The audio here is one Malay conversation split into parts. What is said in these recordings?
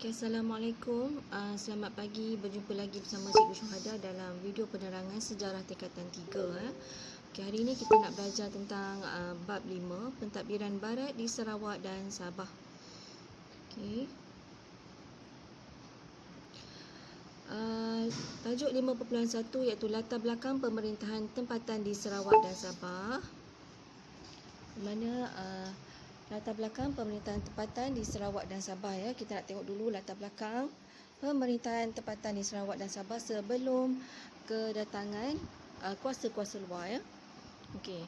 Okay, Assalamualaikum. Selamat pagi. Berjumpa lagi bersama Cikgu Syuhada dalam video penerangan sejarah tingkatan 3. Okay, hari ini kita nak belajar tentang bab 5, pentadbiran barat di Sarawak dan Sabah. Okay. Tajuk 5.1 iaitu latar belakang pemerintahan tempatan di Sarawak dan Sabah. Di mana latar belakang pemerintahan tempatan di Sarawak dan Sabah, ya. Kita nak tengok dulu latar belakang pemerintahan tempatan di Sarawak dan Sabah sebelum kedatangan kuasa-kuasa luar, ya. Okey.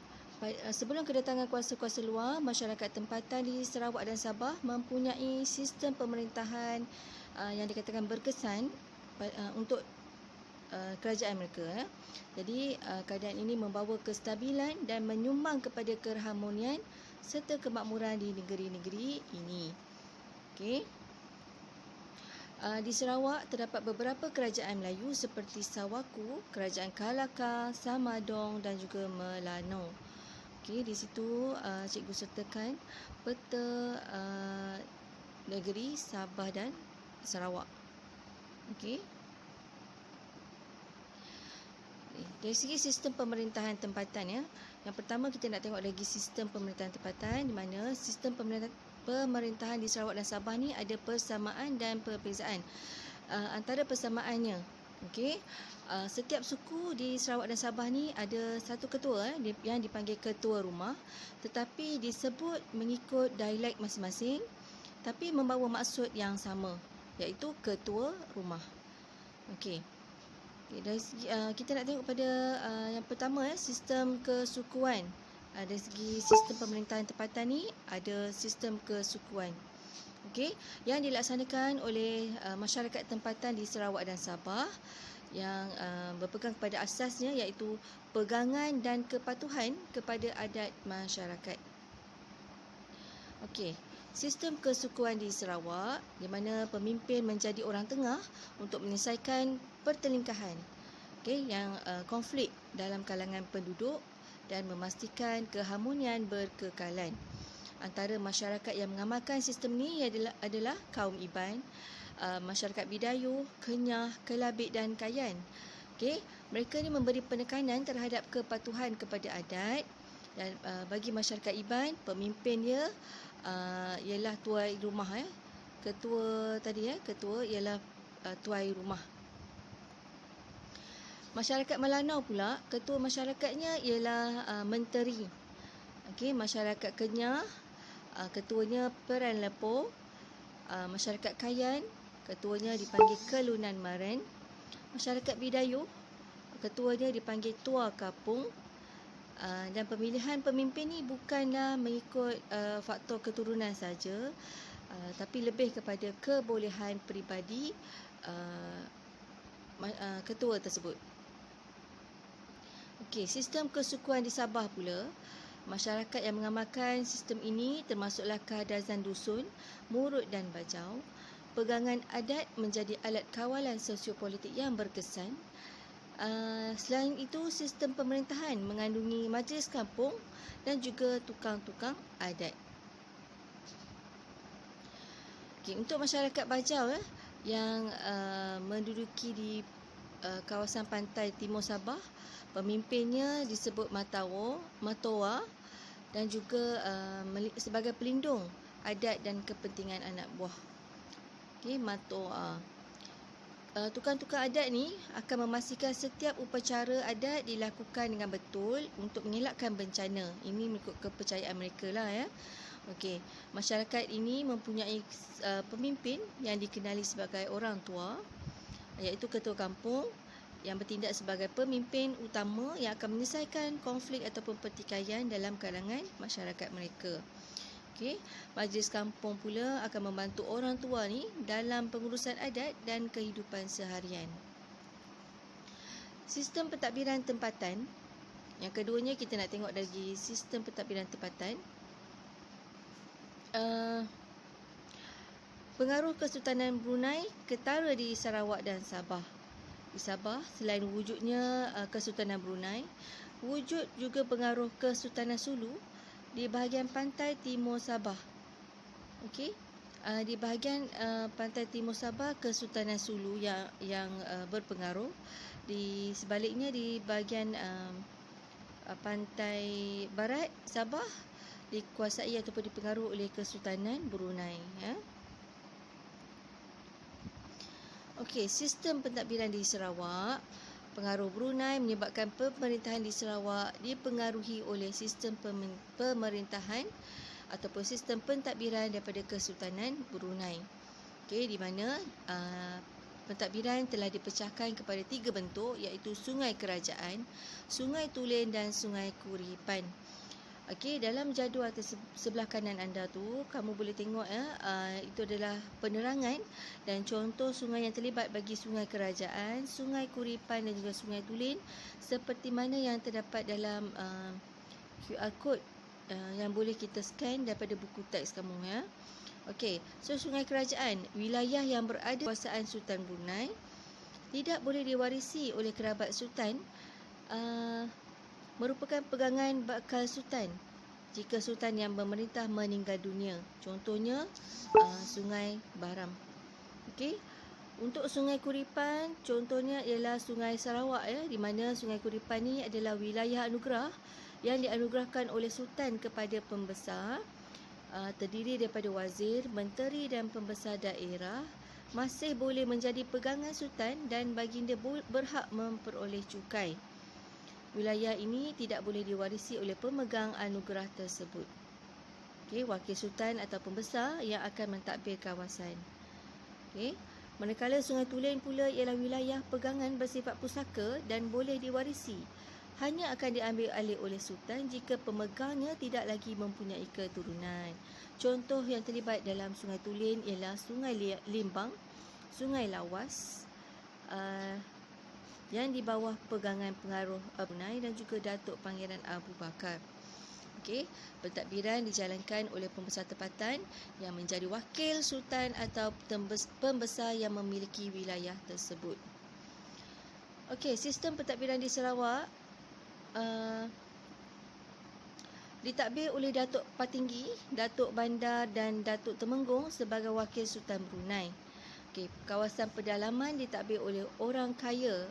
Sebelum kedatangan kuasa-kuasa luar, masyarakat tempatan di Sarawak dan Sabah mempunyai sistem pemerintahan yang dikatakan berkesan untuk kerajaan mereka, ya. Jadi keadaan ini membawa kestabilan dan menyumbang kepada keharmonian serta kemakmuran di negeri-negeri ini. Okey. Di Sarawak terdapat beberapa kerajaan Melayu seperti Sawaku, Kerajaan Kalaka, Samadong dan juga Melanau. Okey, di situ cikgu sertakan peta negeri Sabah dan Sarawak. Okey. Dari segi sistem pemerintahan tempatan, ya. Yang pertama kita nak tengok lagi sistem pemerintahan tempatan, di mana sistem pemerintahan di Sarawak dan Sabah ni ada persamaan dan perbezaan. Antara persamaannya, okey, setiap suku di Sarawak dan Sabah ni ada satu ketua yang dipanggil ketua rumah, tetapi disebut mengikut dialek masing-masing tapi membawa maksud yang sama, iaitu ketua rumah. Okey. Dari segi, kita nak tengok pada yang pertama, sistem kesukuan. Dari segi sistem pemerintahan tempatan ni ada sistem kesukuan. Okey, yang dilaksanakan oleh masyarakat tempatan di Sarawak dan Sabah yang berpegang kepada asasnya iaitu pegangan dan kepatuhan kepada adat masyarakat. Okey, sistem kesukuan di Sarawak di mana pemimpin menjadi orang tengah untuk menyelesaikan pertelingkahan, yang konflik dalam kalangan penduduk dan memastikan keharmonian berkekalan. Antara masyarakat yang mengamalkan sistem ni adalah kaum Iban, masyarakat Bidayuh, Kenyah, Kelabit dan Kayan. Mereka ni memberi penekanan terhadap kepatuhan kepada adat, dan bagi masyarakat Iban, pemimpin dia ialah tuai rumah, ya. Ketua tadi, ketua ialah tuai rumah. Masyarakat Melanau pula, ketua masyarakatnya ialah menteri. Okey, masyarakat Kenyah, ketuanya Peran Lepoh. Masyarakat Kayan, ketuanya dipanggil Kelunan Maren. Masyarakat Bidayuh, ketuanya dipanggil Tua Kapung. Dan pemilihan pemimpin ni bukanlah mengikut faktor keturunan saja, tapi lebih kepada kebolehan peribadi ketua tersebut. Okey, sistem kesukuan di Sabah pula, masyarakat yang mengamalkan sistem ini termasuklah kadazan dusun, murut dan bajau. Pegangan adat menjadi alat kawalan sosiopolitik yang berkesan. Selain itu, sistem pemerintahan mengandungi majlis kampung dan juga tukang-tukang adat. Okey, untuk masyarakat bajau yang menduduki di kawasan pantai timur Sabah, pemimpinnya disebut Matoa dan juga sebagai pelindung adat dan kepentingan anak buah. Okey, Matoa. Tukang-tukang adat ni akan memastikan setiap upacara adat dilakukan dengan betul untuk mengelakkan bencana. Ini mengikut kepercayaan mereka lah, ya. Okey, masyarakat ini mempunyai pemimpin yang dikenali sebagai orang tua, iaitu ketua kampung yang bertindak sebagai pemimpin utama yang akan menyelesaikan konflik ataupun pertikaian dalam kalangan masyarakat mereka. Okey, majlis kampung pula akan membantu orang tua ni dalam pengurusan adat dan kehidupan seharian. Sistem pentadbiran tempatan. Yang keduanya kita nak tengok dari sistem pentadbiran tempatan. Pengaruh Kesultanan Brunei ketara di Sarawak dan Sabah. Di Sabah, selain wujudnya Kesultanan Brunei, wujud juga pengaruh Kesultanan Sulu di bahagian pantai timur Sabah. Okey, Di bahagian pantai timur Sabah, Kesultanan Sulu yang berpengaruh. Di sebaliknya di bahagian pantai barat Sabah dikuasai ataupun dipengaruhi oleh Kesultanan Brunei, ya. Okey, sistem pentadbiran di Sarawak. Pengaruh Brunei menyebabkan pemerintahan di Sarawak dipengaruhi oleh sistem pemerintahan ataupun sistem pentadbiran daripada Kesultanan Brunei. Okey, di mana pentadbiran telah dipecahkan kepada 3 bentuk, iaitu Sungai Kerajaan, Sungai Tulen dan Sungai Kuripan. Okey, dalam jadual sebelah kanan anda tu, kamu boleh tengok itu adalah penerangan dan contoh sungai yang terlibat bagi Sungai Kerajaan, Sungai Kuripan dan juga Sungai Tulen, seperti mana yang terdapat dalam QR code yang boleh kita scan daripada buku teks kamu, ya. Okey, so Sungai Kerajaan, wilayah yang berada kuasaan Sultan Brunei, tidak boleh diwarisi oleh kerabat Sultan, merupakan pegangan bakal Sultan jika Sultan yang memerintah meninggal dunia. Contohnya Sungai Baram. Okey. Untuk Sungai Kuripan, contohnya ialah Sungai Sarawak, ya, di mana Sungai Kuripan ni adalah wilayah anugerah yang dianugerahkan oleh Sultan kepada pembesar, terdiri daripada wazir, menteri dan pembesar daerah, masih boleh menjadi pegangan Sultan dan baginda berhak memperoleh cukai. Wilayah ini tidak boleh diwarisi oleh pemegang anugerah tersebut. Okey, wakil sultan atau pembesar yang akan mentadbir kawasan. Okey, manakala Sungai Tulen pula ialah wilayah pegangan bersifat pusaka dan boleh diwarisi. Hanya akan diambil alih oleh sultan jika pemegangnya tidak lagi mempunyai keturunan. Contoh yang terlibat dalam Sungai Tulen ialah Sungai Limbang, Sungai Lawas, yang di bawah pegangan pengaruh Brunei dan juga Datuk Pangeran Abu Bakar. Okey, pentadbiran dijalankan oleh pembesar tempatan yang menjadi wakil sultan atau pembesar yang memiliki wilayah tersebut. Okey, sistem pentadbiran di Sarawak ditadbir oleh Datuk Patinggi, Datuk Bandar dan Datuk Temenggung sebagai wakil Sultan Brunei. Okey, kawasan pedalaman ditadbir oleh orang kaya.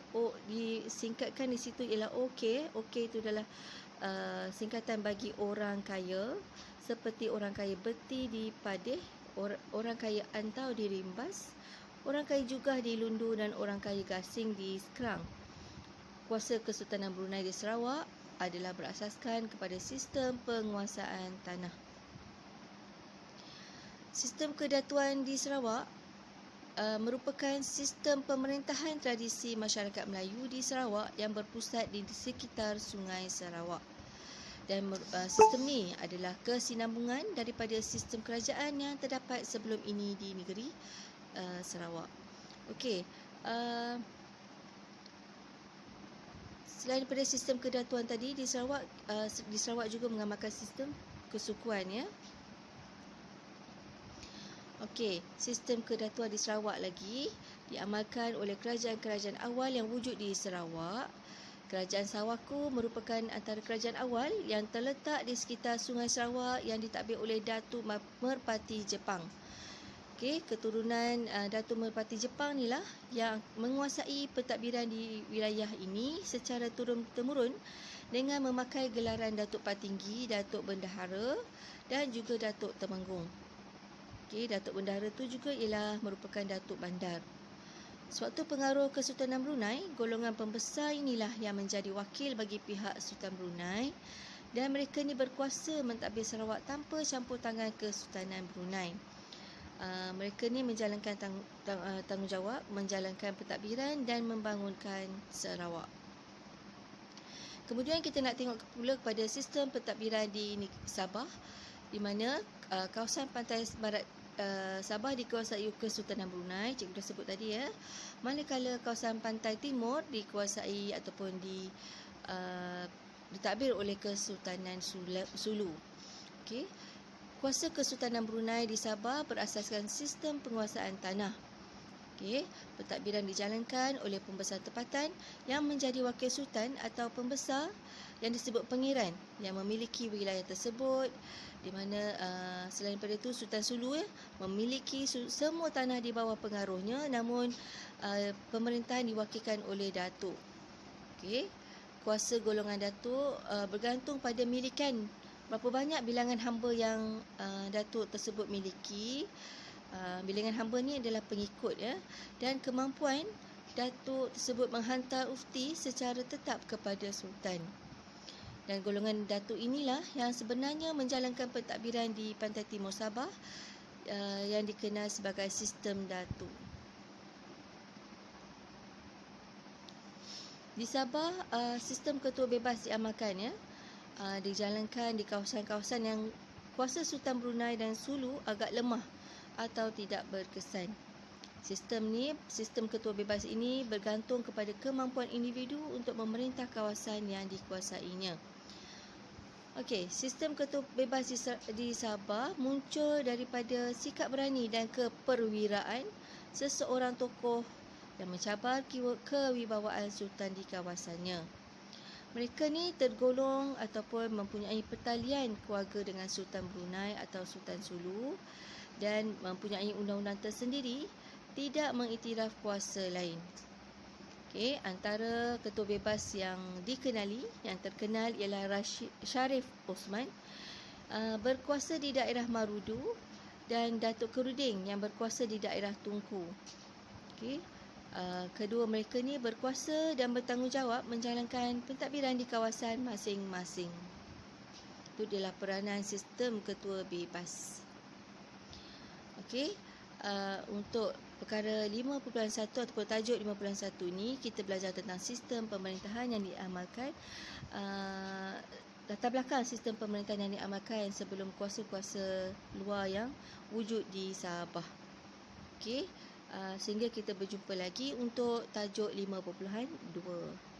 Disingkatkan di situ ialah OK. OK itu adalah singkatan bagi orang kaya, seperti orang kaya Beti di Padeh, orang kaya Antau di Rimbas, orang kaya Jugah di Lundu dan orang kaya Gasing di Skrang. Kuasa Kesultanan Brunei di Sarawak adalah berasaskan kepada sistem penguasaan tanah. Sistem kedatuan di Sarawak merupakan sistem pemerintahan tradisi masyarakat Melayu di Sarawak yang berpusat di sekitar Sungai Sarawak. Dan sistem ni adalah kesinambungan daripada sistem kerajaan yang terdapat sebelum ini di negeri Sarawak. Okey, selain daripada sistem kedatuan tadi di Sarawak juga mengamalkan sistem kesukuan, ya. Okey, sistem kedatuan di Sarawak lagi diamalkan oleh kerajaan-kerajaan awal yang wujud di Sarawak. Kerajaan Sawaku merupakan antara kerajaan awal yang terletak di sekitar Sungai Sarawak yang ditadbir oleh Datuk Merpati Jepang. Okey, keturunan Datuk Merpati Jepang inilah yang menguasai pentadbiran di wilayah ini secara turun-temurun dengan memakai gelaran Datuk Patinggi, Datuk Bendahara dan juga Datuk Temenggung. Okey, Datuk Bendahara tu juga ialah merupakan Datuk Bandar. Sewaktu pengaruh Kesultanan Brunei, golongan pembesar inilah yang menjadi wakil bagi pihak Sultan Brunei dan mereka ni berkuasa mentadbir Sarawak tanpa campur tangan Kesultanan Brunei. Mereka ni menjalankan tanggungjawab menjalankan pentadbiran dan membangunkan Sarawak. Kemudian kita nak tengok pula kepada sistem pentadbiran di Sabah, di mana kawasan pantai barat Sabah dikuasai Kesultanan Brunei, cikgu dah sebut tadi, ya. Manakala kawasan pantai timur dikuasai ataupun ditadbir oleh Kesultanan Sulu. Okey. Kuasa Kesultanan Brunei di Sabah berasaskan sistem penguasaan tanah. Okey, pentadbiran dijalankan oleh pembesar tempatan yang menjadi wakil sultan atau pembesar yang disebut pengiran yang memiliki wilayah tersebut, di mana selain daripada itu Sultan Sulu memiliki semua tanah di bawah pengaruhnya, namun pemerintahan diwakilkan oleh datuk. Okey, kuasa golongan datuk bergantung pada milikan berapa banyak bilangan hamba yang datuk tersebut miliki. Bilangan hamba ni adalah pengikut dan kemampuan datuk tersebut menghantar ufti secara tetap kepada sultan. Dan golongan datuk inilah yang sebenarnya menjalankan pentadbiran di pantai timur Sabah yang dikenal sebagai sistem datuk. Di Sabah, sistem ketua bebas diamalkan dijalankan di kawasan-kawasan yang kuasa Sultan Brunei dan Sulu agak lemah atau tidak berkesan. Sistem ketua bebas ini bergantung kepada kemampuan individu untuk memerintah kawasan yang dikuasainya. Okey, sistem ketua bebas di Sabah muncul daripada sikap berani dan keperwiraan seseorang tokoh yang mencabar kewibawaan sultan di kawasannya. Mereka ni tergolong ataupun mempunyai pertalian keluarga dengan Sultan Brunei atau Sultan Sulu dan mempunyai undang-undang tersendiri, tidak mengiktiraf kuasa lain. Okey, antara ketua bebas yang dikenali, yang terkenal ialah Sharif Osman, berkuasa di daerah Marudu, dan Datuk Keruding yang berkuasa di daerah Tunku. Okey, kedua mereka ni berkuasa dan bertanggungjawab menjalankan pentadbiran di kawasan masing-masing. Itu adalah peranan sistem ketua bebas. Okey, untuk perkara 5.1 ataupun tajuk 5.1 ni kita belajar tentang sistem pemerintahan yang diamalkan, latar belakang sistem pemerintahan yang diamalkan sebelum kuasa-kuasa luar yang wujud di Sabah. Okey, sehingga kita berjumpa lagi untuk tajuk 5.2.